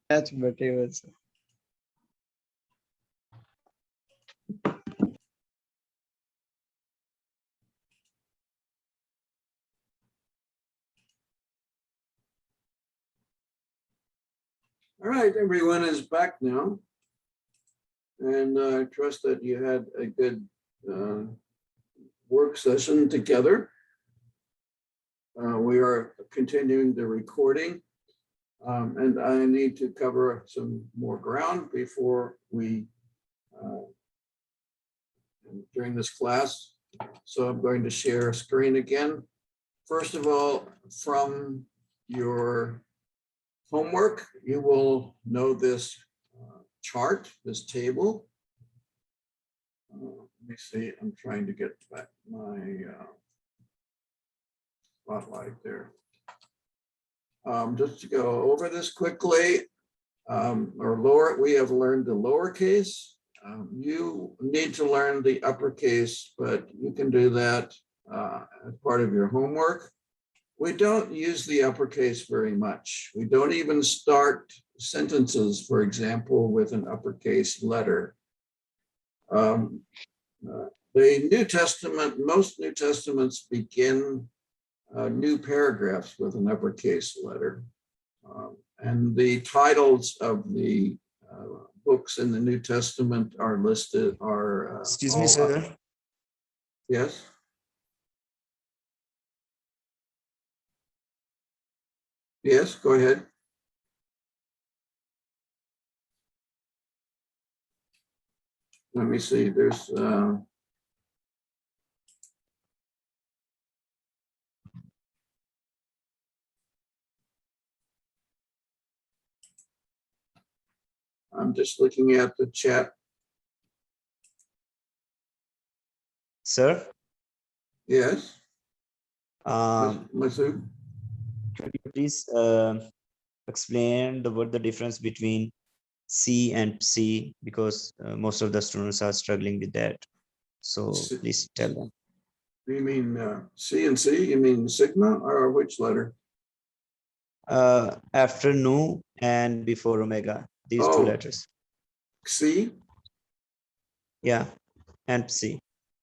That's whatever. Sir. All right, everyone is back now. And I trust that you had a good work session together. We are continuing the recording. And I need to cover some more ground before we, during this class. So I'm going to share a screen again. First of all, from your homework, you will know this chart, this table. Let me see, I'm trying to get back my spotlight there. Just to go over this quickly, we have learned the lowercase. You need to learn the uppercase, but you can do that as part of your homework. We don't use the uppercase very much. We don't even start sentences, for example, with an uppercase letter. The New Testament, most New Testaments begin new paragraphs with an uppercase letter. And the titles of the books in the New Testament are listed, Excuse me, sir. Yes. Yes, go ahead. Let me see, there's I'm just looking at the chat. Sir, Yes, could Masood? you please explain what the difference between C and C, because most of the students are struggling with that. So C. please tell them. You mean C and C? You mean sigma or which letter? After nu and before omega, these two letters. C? Yeah, and C.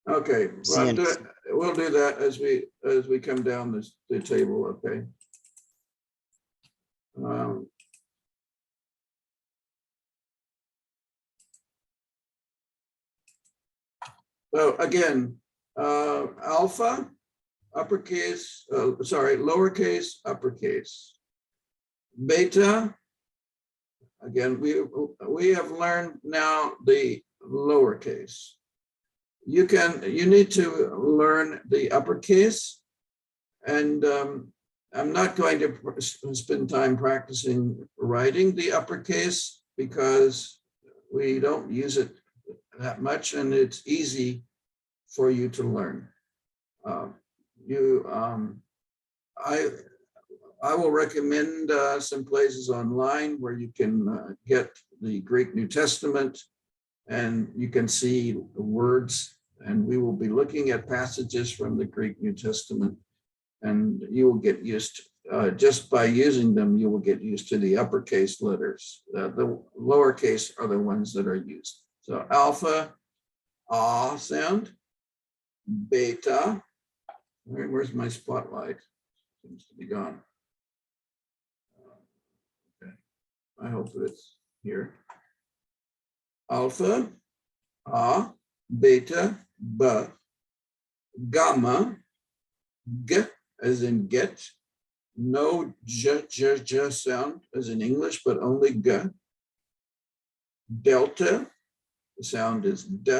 Okay, C and C. we'll do that as we come down the table, okay? So again, alpha, uppercase, lowercase, uppercase. Beta, again, we have learned now the lowercase. You need to learn the uppercase, and I'm not going to spend time practicing writing the uppercase because we don't use it that much, and it's easy for you to learn. I will recommend some places online where you can get the Greek New Testament, and you can see words, and we will be looking at passages from the Greek New Testament, and you will get used to, just by using them, you will get used to the uppercase letters. The lowercase are the ones that are used. So alpha, ah sound, beta, where's my spotlight? Seems to be gone. Okay, I hope that it's here. Alpha, A, beta, B, gamma, G as in get, no J sound as in English, but only G. Delta, the sound is D,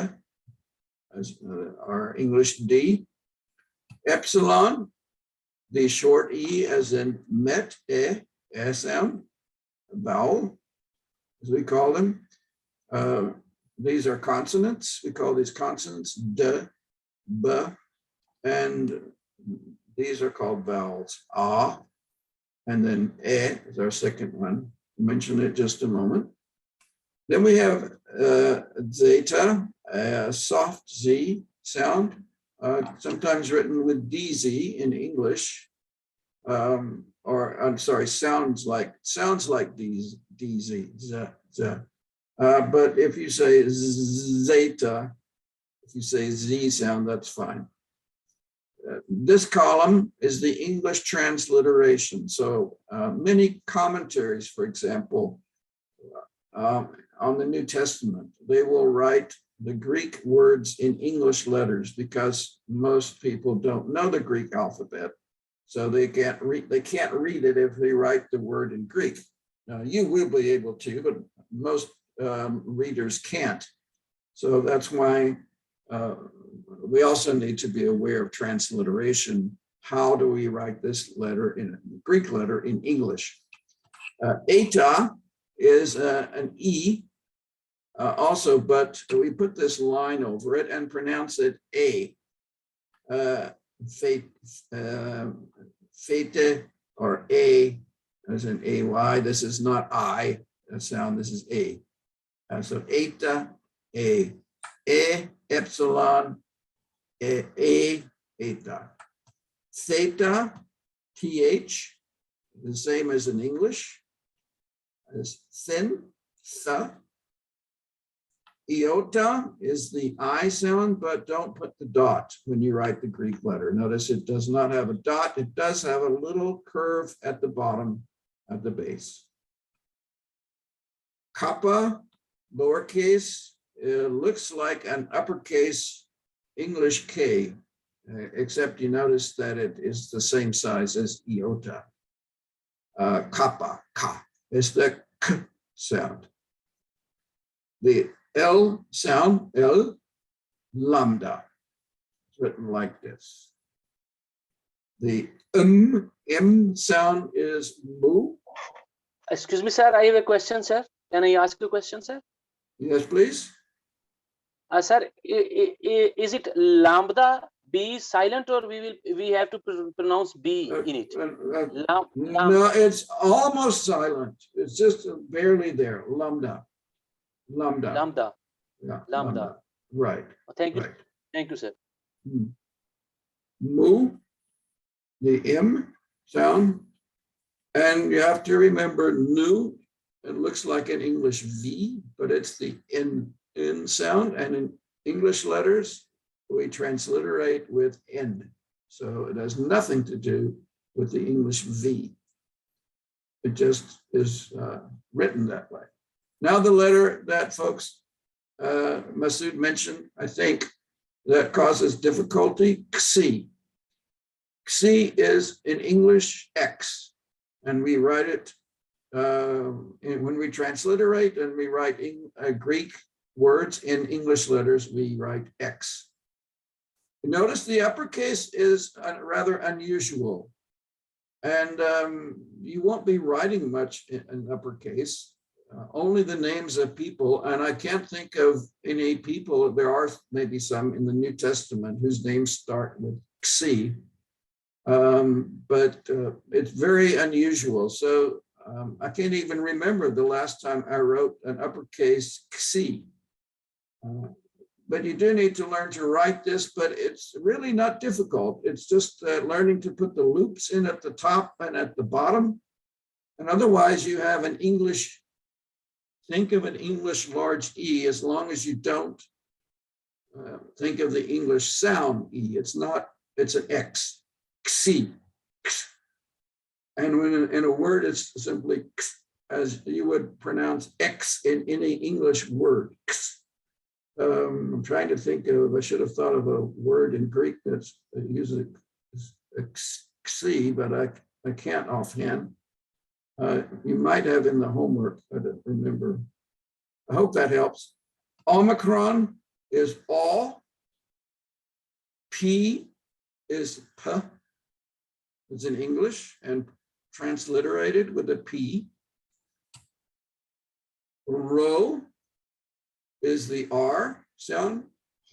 as our English D. Epsilon, the short E as in met, E sound, vowel, as we call them. These are consonants. We call these consonants D, B, and these are called vowels. A, and then E is our second one. I'll mention it just a moment. Then we have zeta, soft Z sound, sometimes written with DZ in English. or I'm sorry, sounds like these, but if you say zeta, if you say Z sound, that's fine. This column is the English transliteration. So many commentaries, for example, on the New Testament, they will write the Greek words in English letters because most people don't know the Greek alphabet. So they can't read it if they write the word in Greek. Now you will be able to, but most readers can't. So that's why we also need to be aware of transliteration. How do we write this letter in Greek letter in English? Eta is an E also, but we put this line over it and pronounce it A. Fete or A as an AY. This is not I sound, this is A. So eta, A. Epsilon, eta. Theta, TH, the same as in English, as thin, th. Iota is the I sound, but don't put the dot when you write the Greek letter. Notice it does not have a dot. It does have a little curve at the bottom of the base. Kappa, lowercase, looks like an uppercase English K, except you notice that it is the same size as iota. Kappa, ka, is the k sound. The L sound, L, lambda, it's written like this. The M sound is mu. Excuse me, sir, I have a question, sir. Can I ask you a question, sir? Yes, please. Sir, is it lambda B silent, or we have to pronounce B in it? No, it's almost silent. It's just barely there. Lambda. Lambda. Yeah, Lambda. Right. Thank you. Right. Thank you, sir. Mu, the M sound. And you have to remember nu, it looks like an English V, but it's the N sound. And in English letters, we transliterate with N. So it has nothing to do with the English V. It just is written that way. Now the letter that folks, Masood mentioned, I think, that causes difficulty, Xi. Xi is in English X, and we write it, when we transliterate and we write Greek words in English letters, we write X. Notice the uppercase is rather unusual, and you won't be writing much in uppercase. Only the names of people, and I can't think of any people, there are maybe some in the New Testament whose names start with Xi, but it's very unusual. So I can't even remember the last time I wrote an uppercase Xi. But you do need to learn to write this, but it's really not difficult. It's just learning to put the loops in at the top and at the bottom. And otherwise you have an English, think of an English large E, as long as you don't think of the English sound E. It's not, it's an X, Xi. And when in a word, it's simply as you would pronounce X in any English word. I'm trying to think of, I should have thought of a word in Greek that uses Xi, but I can't offhand. You might have in the homework, I don't remember. I hope that helps. Omicron is all. P is P. It's in English and transliterated with a P. Rho is the R sound,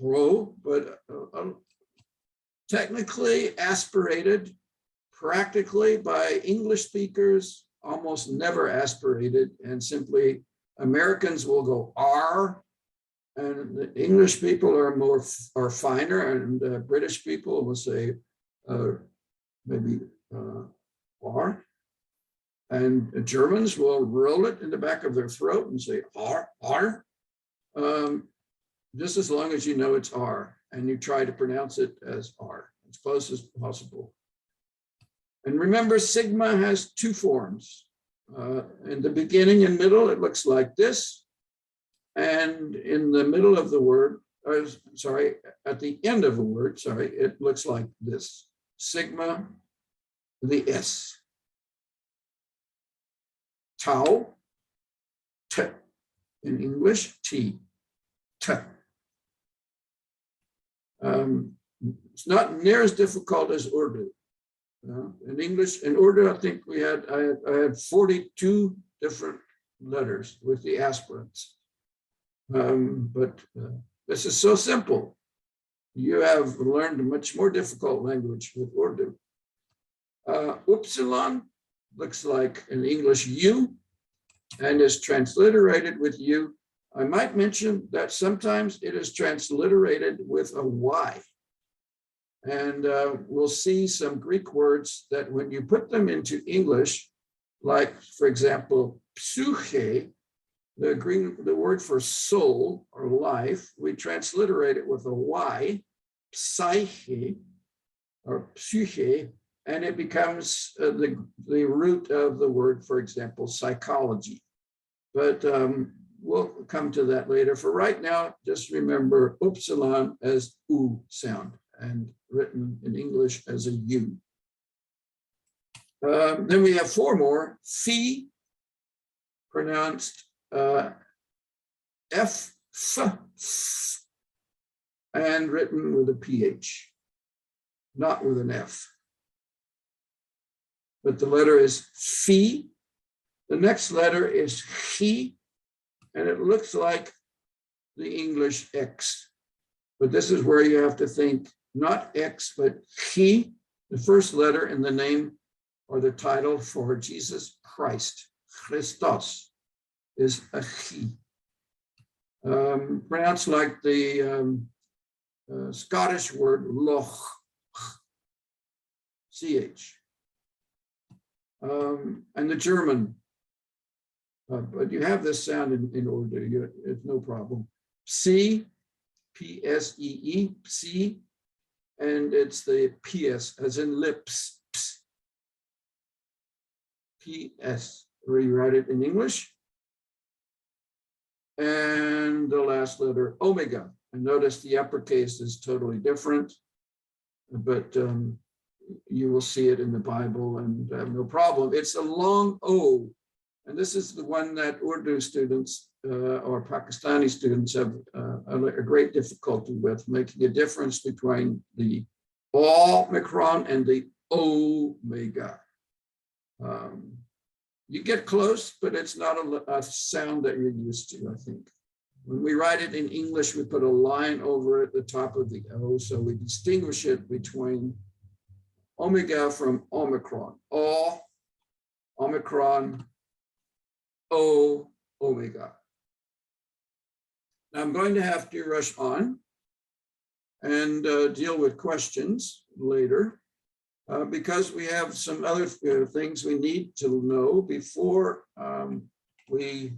Rho, but technically aspirated, practically by English speakers, almost never aspirated, and simply Americans will go R, and the English people are finer, and British people will say maybe R. And the Germans will roll it in the back of their throat and say R, R. Just as long as you know it's R and you try to pronounce it as R, as close as possible. And remember, sigma has two forms. In the beginning and middle, it looks like this. And in the middle of the word, at the end of a word, it looks like this. Sigma, the S. Tau, T. In English, T, T. It's not near as difficult as Urdu. In English, in Urdu, I think I had 42 different letters with the aspirants. But this is so simple. You have learned a much more difficult language with Urdu. Upsilon looks like in English U and is transliterated with U. I might mention that sometimes it is transliterated with a Y. And we'll see some Greek words that when you put them into English, like, for example, psyche, the word for soul or life, we transliterate it with a Y, psyche or psyche, and it becomes the root of the word, for example, psychology. But we'll come to that later. For right now, just remember upsilon as U sound and written in English as a U. Then we have four more. Phi, pronounced F, and written with a PH, not with an F. But the letter is Phi. The next letter is Chi, and it looks like the English X. But this is where you have to think not X, but Chi, the first letter in the name or the title for Jesus Christ. Christos is a Chi. Pronounced like the Scottish word loch, CH. And the German, but you have this sound in Urdu, it's no problem. Psi, P-S-E-E, psi, and it's the P-S, as in lips, ps. P-S, where you write it in English. And the last letter, omega. And notice the uppercase is totally different, but you will see it in the Bible and no problem. It's a long O. And this is the one that Urdu students or Pakistani students have a great difficulty with, making a difference between the Omicron and the Omega. You get close, but it's not a sound that you're used to, I think. When we write it in English, we put a line over at the top of the O, so we distinguish it between Omega from Omicron. O, Omicron, O, Omega. Now I'm going to have to rush on and deal with questions later because we have some other things we need to know before we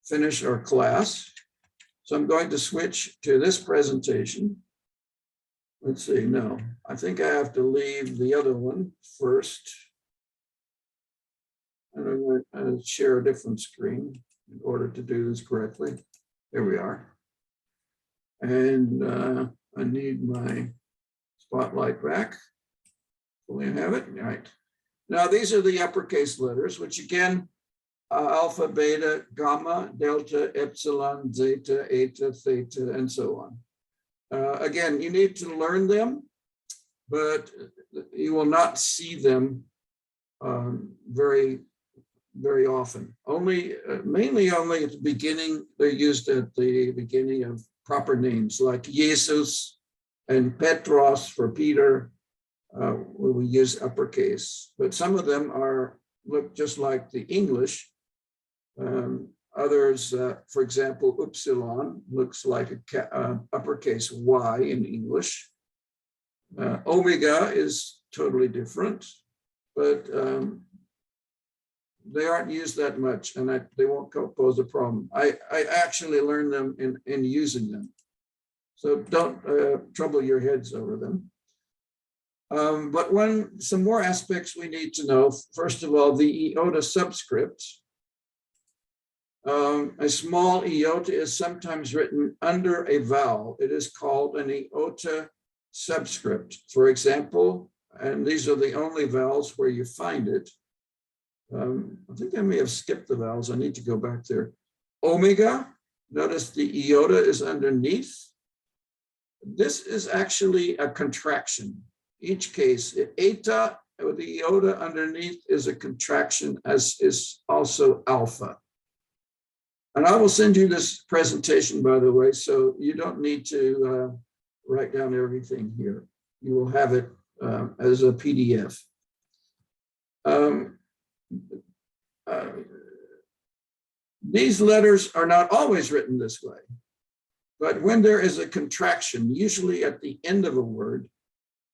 finish our class. So I'm going to switch to this presentation. Let's see, no, I think I have to leave the other one first. And I'm going to share a different screen in order to do this correctly. There we are. And I need my spotlight back. Hopefully I have it, right. Now these are the uppercase letters, which again, alpha, beta, gamma, delta, epsilon, zeta, eta, theta, and so on. Again, you need to learn them, but you will not see them very often. Mainly only at the beginning. They're used at the beginning of proper names like Jesus and Petros for Peter, where we use uppercase. But some of them look just like the English. Others, for example, upsilon looks like a uppercase Y in English. Omega is totally different. but they aren't used that much, and they won't pose a problem. I actually learned them in using them. So don't trouble your heads over them. But some more aspects we need to know. First of all, the iota subscript. A small iota is sometimes written under a vowel. It is called an iota subscript. For example, and these are the only vowels where you find it. I think I may have skipped the vowels. I need to go back there. Omega, notice the iota is underneath. This is actually a contraction. Each case, eta with the iota underneath is a contraction, as is also alpha. And I will send you this presentation, by the way, so you don't need to write down everything here. You will have it as a PDF. These letters are not always written this way, but when there is a contraction, usually at the end of a word,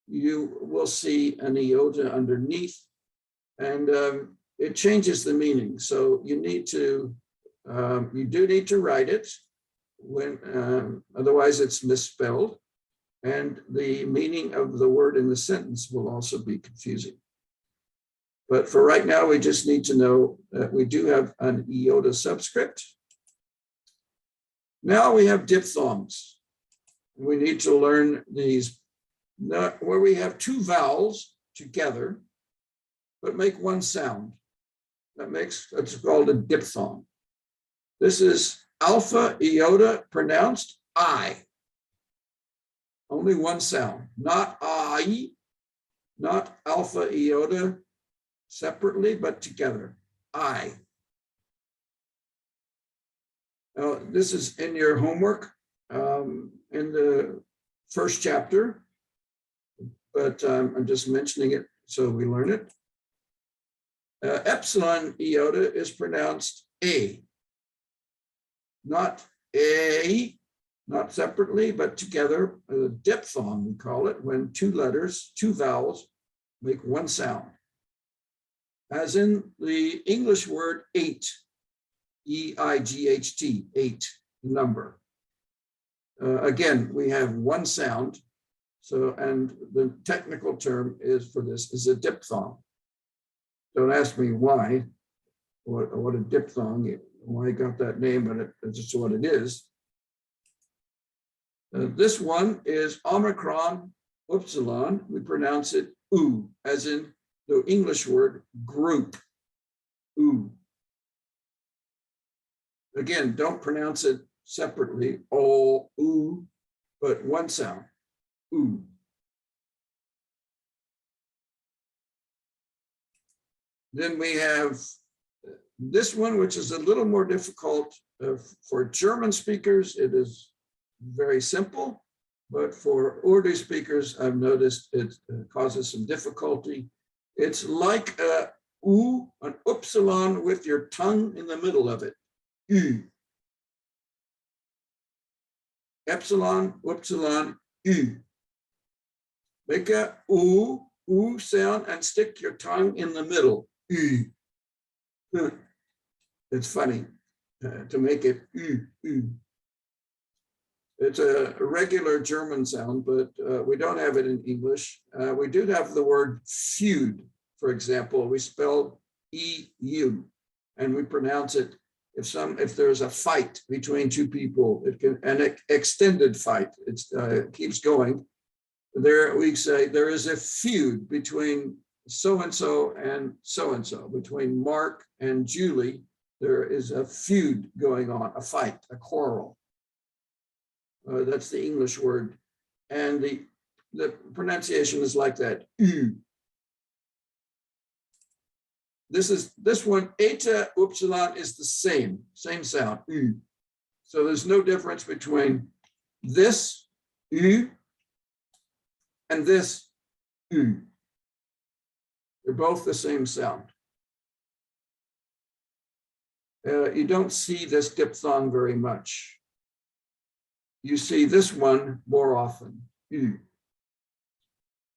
you will see an iota underneath, and it changes the meaning. So you need to, you do need to write it when, otherwise it's misspelled, and the meaning of the word in the sentence will also be confusing. But for right now, we just need to know that we do have an iota subscript. Now we have diphthongs. We need to learn these, where we have two vowels together, but make one sound. It's called a diphthong. This is alpha iota pronounced I. Only one sound, not I, not alpha iota separately, but together, I. Now, this is in your homework in the first chapter, but I'm just mentioning it so we learn it. Epsilon iota is pronounced A, not A, not separately, but together, a diphthong, we call it, when two letters, two vowels, make one sound. As in the English word eight, E-I-G-H-T, eight, number. Again, we have one sound. So, and the technical term is for this is a diphthong. Don't ask me why, what a diphthong, why I got that name, but it's just what it is. This one is Omicron Upsilon. We pronounce it oo, as in the English word group, oo. Again, don't pronounce it separately, o, oo, but one sound, oo. Then we have this one, which is a little more difficult for German speakers. It is very simple, but for Urdu speakers, I've noticed it causes some difficulty. It's like a U, an upsilon with your tongue in the middle of it. U. Epsilon, upsilon, U. Make a U sound and stick your tongue in the middle. U. It's funny to make it U. It's a regular German sound, but we don't have it in English. We do have the word feud, for example. We spell E-U, and we pronounce it if there's a fight between two people, an extended fight. It keeps going. There we say there is a feud between so-and-so and so-and-so, between Mark and Julie. There is a feud going on, a fight, a quarrel. That's the English word. And the pronunciation is like that. This one, eta upsilon, is the same sound. So there's no difference between this and this. They're both the same sound. You don't see this diphthong very much. You see this one more often.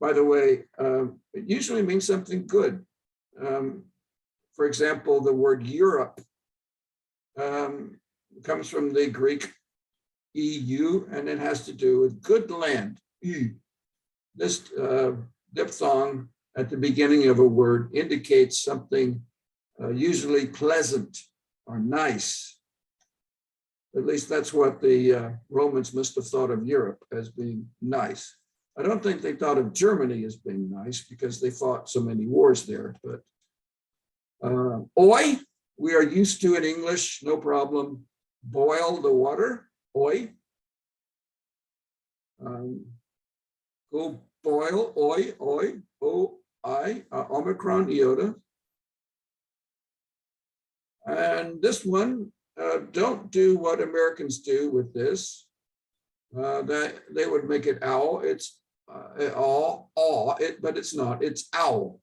By the way, it usually means something good. For example, the word Europe comes from the Greek EU, and it has to do with good land. This diphthong at the beginning of a word indicates something usually pleasant or nice. At least that's what the Romans must have thought of Europe as being nice. I don't think they thought of Germany as being nice because they fought so many wars there, but oi, we are used to in English, no problem. Boil the water, oi. Go boil, oi, oi, O-I, Omicron, iota. And this one, don't do what Americans do with this. That they would make it owl. It's but it's not. It's owl,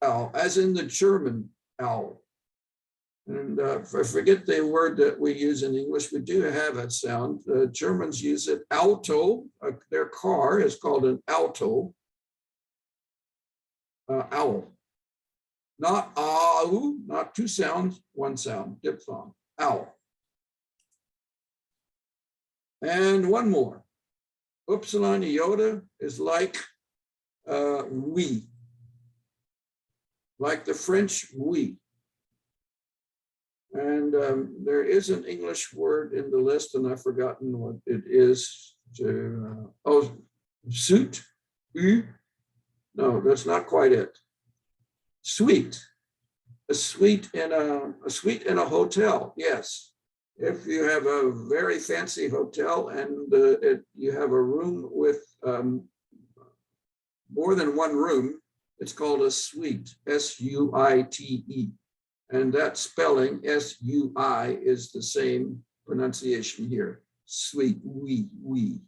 owl, as in the German owl. And I forget the word that we use in English. We do have that sound. The Germans use it. Auto. Their car is called an auto. Owl. Not ow, not two sounds, one sound, diphthong, owl. And one more. Upsilon iota is like oui, like the French oui. And there is an English word in the list, and I've forgotten what it is. Suit, no, that's not quite it. Suite, a suite in a hotel. Yes, if you have a very fancy hotel and you have a room with more than one room, it's called a suite. S-U-I-T-E, and that spelling S-U-I is the same pronunciation here. Suite, we.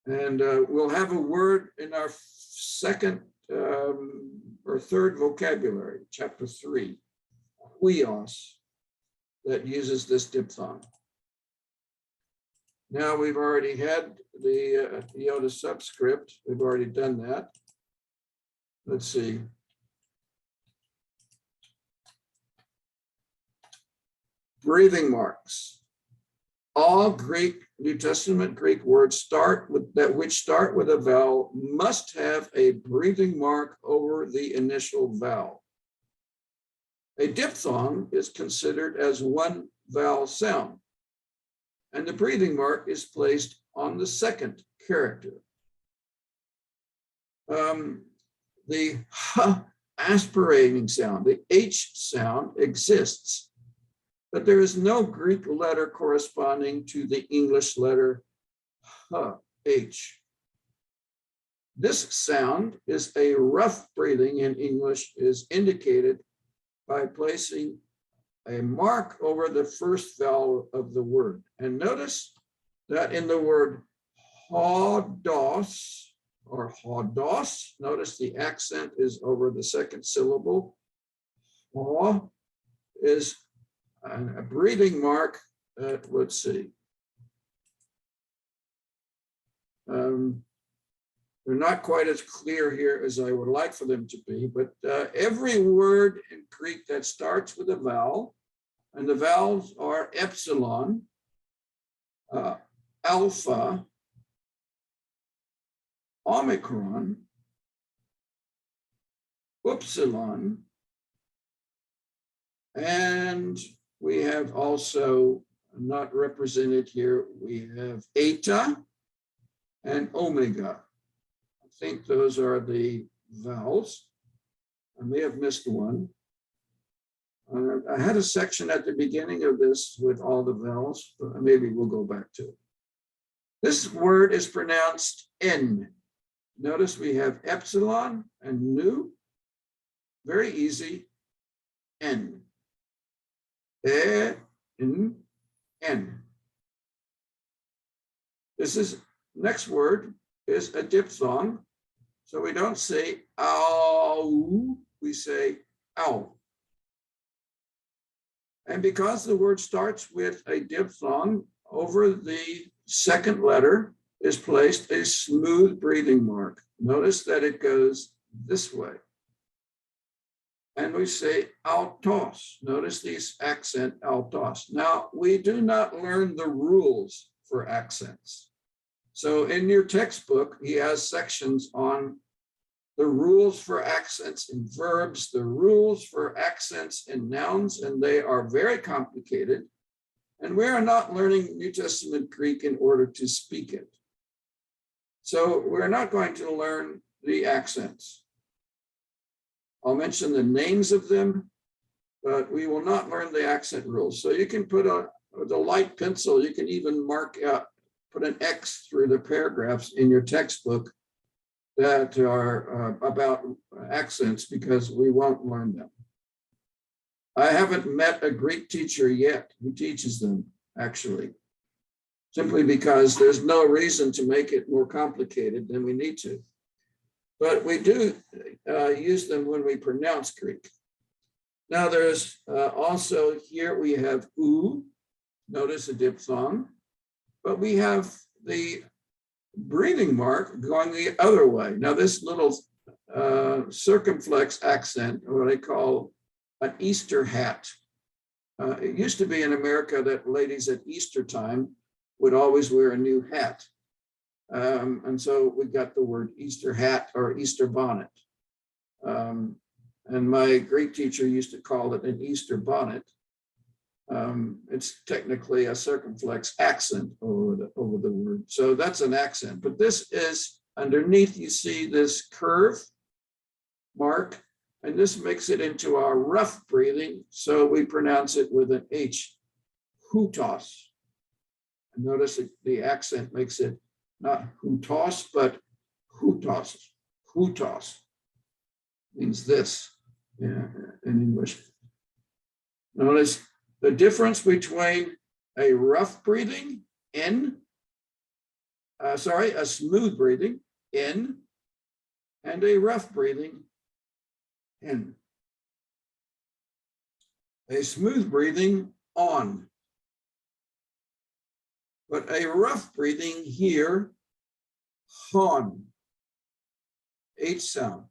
And we'll have a word in our second or third vocabulary, chapter 3, huios, that uses this diphthong. Now we've already had the iota subscript. We've already done that. Let's see. Breathing marks. All Greek, New Testament Greek words which start with a vowel must have a breathing mark over the initial vowel. A diphthong is considered as one vowel sound, and the breathing mark is placed on the second character. The h aspirating sound, the H sound, exists, but there is no Greek letter corresponding to the English letter H. This sound is a rough breathing in English, is indicated by placing a mark over the first vowel of the word. And notice that in the word hodos or hodos, notice the accent is over the second syllable. Ho is a breathing mark at, let's see. They're not quite as clear here as I would like for them to be, but every word in Greek that starts with a vowel, and the vowels are epsilon, alpha, omicron, upsilon, and we have also, not represented here, we have eta and omega. I think those are the vowels. I may have missed one. I had a section at the beginning of this with all the vowels, but maybe we'll go back to it. This word is pronounced N. Notice we have epsilon and nu. Very easy. N. N. This is, next word is a diphthong. So we don't say ow, we say ow. And because the word starts with a diphthong, over the second letter is placed a smooth breathing mark. Notice that it goes this way. and we say altos. Notice these accent altos. Now, we do not learn the rules for accents. So in your textbook, he has sections on the rules for accents in verbs, the rules for accents in nouns, and they are very complicated. And we are not learning New Testament Greek in order to speak it. So we're not going to learn the accents. I'll mention the names of them, but we will not learn the accent rules. So you can put with a light pencil, you can even mark out, put an X through the paragraphs in your textbook that are about accents, because we won't learn them. I haven't met a Greek teacher yet who teaches them, actually, simply because there's no reason to make it more complicated than we need to. But we do use them when we pronounce Greek. Now there's also here we have oo, notice a diphthong, but we have the breathing mark going the other way. Now this little circumflex accent, or what I call an Easter hat. It used to be in America that ladies at Easter time would always wear a new hat. And so we got the word Easter hat or Easter bonnet. And my Greek teacher used to call it an Easter bonnet. It's technically a circumflex accent over the word. So that's an accent, but this is underneath, you see this curve mark, and this makes it into our rough breathing. So we pronounce it with an H, hutos. And notice that the accent makes it not hutos, but hutos. Hutos means this in English. Notice the difference between a rough breathing, a smooth breathing, in, and a rough breathing, in. A smooth breathing, on. But a rough breathing here, hon. H sound,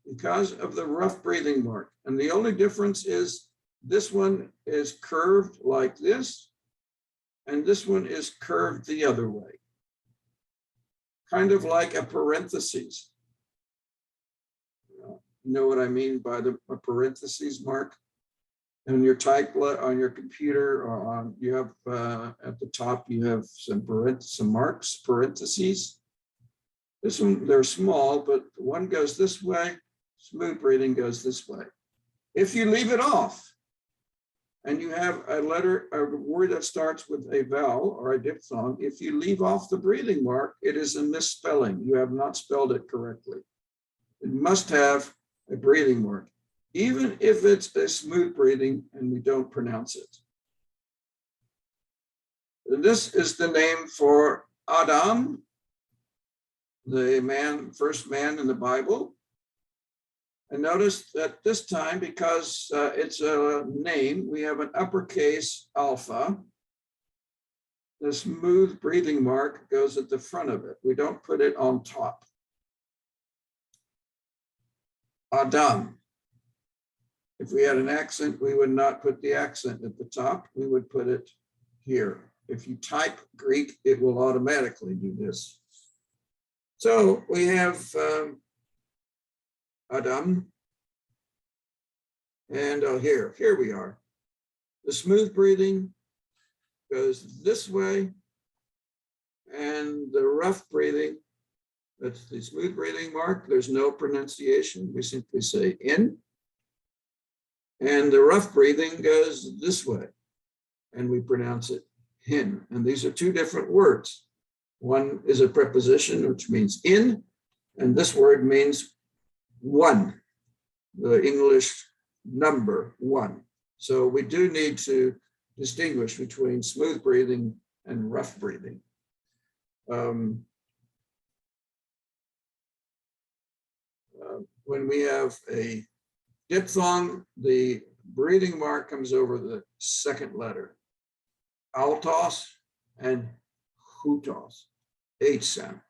because of the rough breathing mark. And the only difference is this one is curved like this, and this one is curved the other way. Kind of like a parenthesis. You know what I mean by the parentheses mark? On your on your computer, or on, you have at the top, you have some marks, parentheses. This one, they're small, but one goes this way, smooth breathing goes this way. If you leave it off, and you have a word that starts with a vowel or a diphthong, if you leave off the breathing mark, it is a misspelling. You have not spelled it correctly. It must have a breathing mark, even if it's a smooth breathing and we don't pronounce it. And this is the name for Adam, the first man in the Bible. And notice that this time, because it's a name, we have an uppercase alpha. The smooth breathing mark goes at the front of it. We don't put it on top. Adam. If we had an accent, we would not put the accent at the top. We would put it here. If you type Greek, it will automatically do this. So we have Adam, and here we are. The smooth breathing goes this way, and the rough breathing, that's the smooth breathing mark. There's no pronunciation. We simply say in, and the rough breathing goes this way, and we pronounce it hin. And these are two different words. One is a preposition, which means in, and this word means one, the English number one. So we do need to distinguish between smooth breathing and rough breathing. When we have a diphthong, the breathing mark comes over the second letter. Altos and hutos, H sound.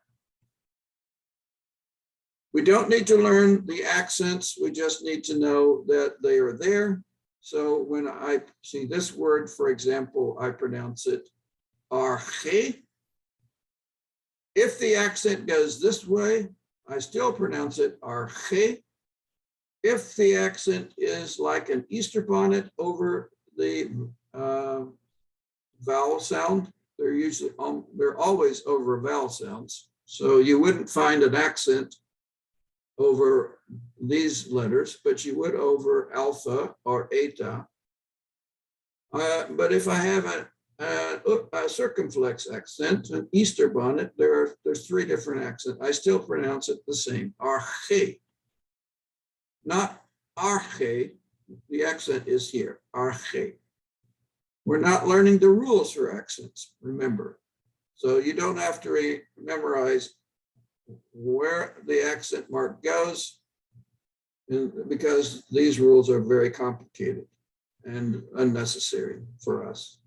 We don't need to learn the accents. We just need to know that they are there. So when I see this word, for example, I pronounce it arche. If the accent goes this way, I still pronounce it arche. If the accent is like an Easter bonnet over the vowel sound, they're always over vowel sounds. So you wouldn't find an accent over these letters, but you would over alpha or eta. But if I have a circumflex accent, an Easter bonnet, there's 3 different accents. I still pronounce it the same, arche. Not arche, the accent is here, arche. We're not learning the rules for accents, remember. So you don't have to memorize where the accent mark goes, because these rules are very complicated and unnecessary for us.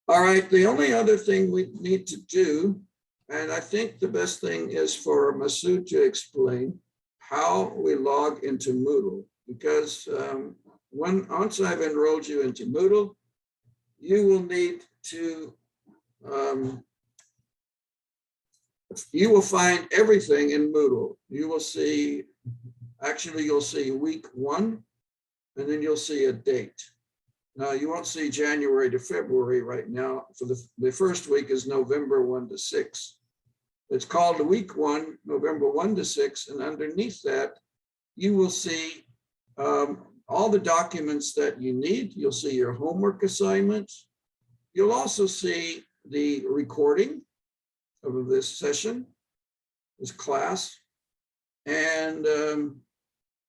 All right, the only other thing we need to do, and I think the best thing is for Masood to explain how we log into Moodle, because once I've enrolled you into Moodle, you will need to, you will find everything in Moodle. You will see, actually you'll see week 1, and then you'll see a date. Now you won't see January to February right now. For the first week is November 1 to 6. It's called week 1, November 1 to 6, and underneath that, you will see all the documents that you need. You'll see your homework assignments. You'll also see the recording of this session, this class, and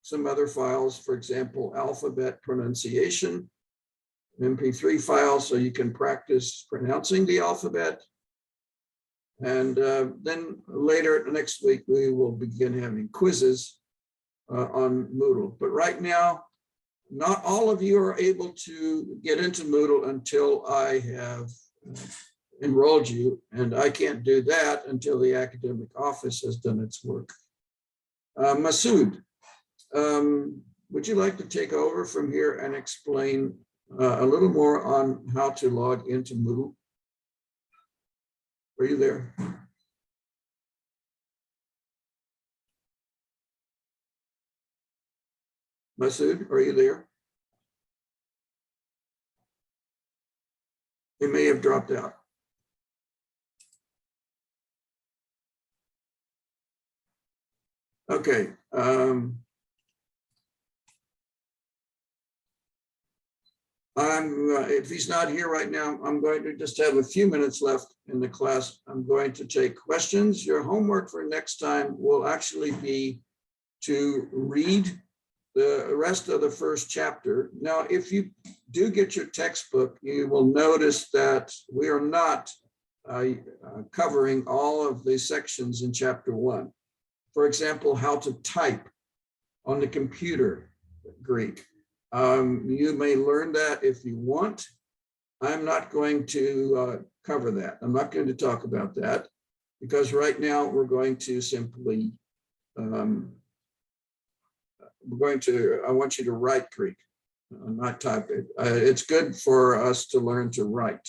some other files, for example, alphabet pronunciation, MP3 files, so you can practice pronouncing the alphabet. And then later next week, we will begin having quizzes on Moodle. But right now, not all of you are able to get into Moodle until I have enrolled you, and I can't do that until the academic office has done its work. Masood, would you like to take over from here and explain a little more on how to log into Moodle? Are you there? Masood, are you there? He may have dropped out. Okay. If he's not here right now, I'm going to just have a few minutes left in the class. I'm going to take questions. Your homework for next time will actually be to read the rest of the first chapter. Now, if you do get your textbook, you will notice that we are not covering all of the sections in chapter 1. For example, how to type on the computer, Greek. You may learn that if you want. I'm not going to cover that. I'm not going to talk about that, because right now we're going to simply, I want you to write Greek, not type it. It's good for us to learn to write.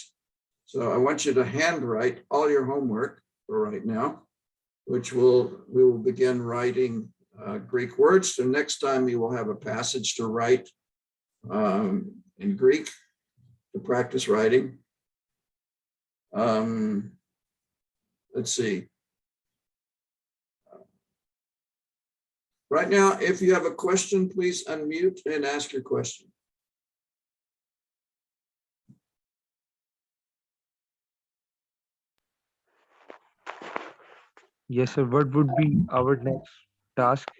So I want you to handwrite all your homework for right now, which we will begin writing Greek words. So next time you will have a passage to write in Greek to practice writing. Let's see. Right now, if you have a question, please unmute and ask your question. Yes, sir. What would be our next task?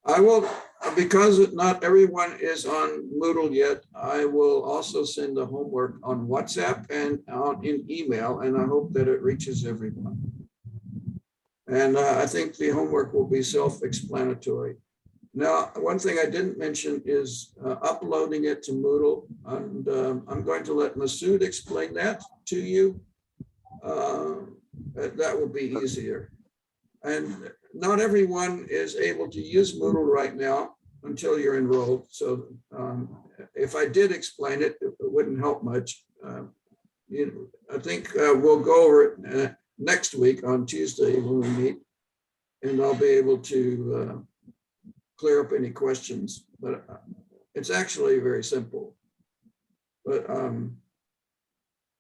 I will, because not everyone is on Moodle yet, I will also send the homework on WhatsApp and out in email, and I hope that it reaches everyone. And I think the homework will be self-explanatory. Now, one thing I didn't mention is uploading it to Moodle, and I'm going to let Masood explain that to you. That will be easier. And not everyone is able to use Moodle right now until you're enrolled. So if I did explain it, it wouldn't help much. I think we'll go over it next week on Tuesday when we meet, and I'll be able to clear up any questions. But it's actually very simple. But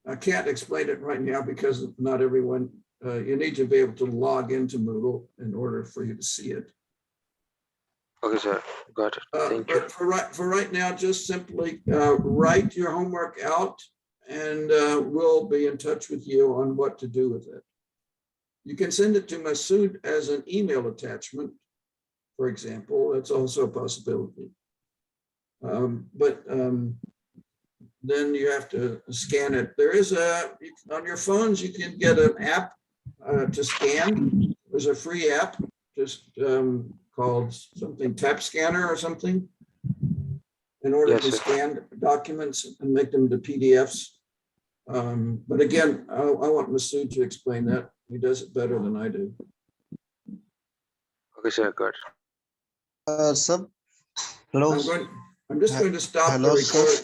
I can't explain it right now because not everyone, you need to be able to log into Moodle in order for you to see it. Okay, sir. Got it. Thank you. But for right now, just simply write your homework out, and we'll be in touch with you on what to do with it. You can send it to Masood as an email attachment, for example. That's also a possibility. But then you have to scan it. There is on your phones, you can get an app to scan. There's a free app just called something Tap Scanner or something, in order Yes, to sir. scan documents and make them to PDFs. But again, I want Masood to explain that. He does it better than I do. Okay, sir. Got it. Sir, hello. I'm just going to stop the Hello, sir. record.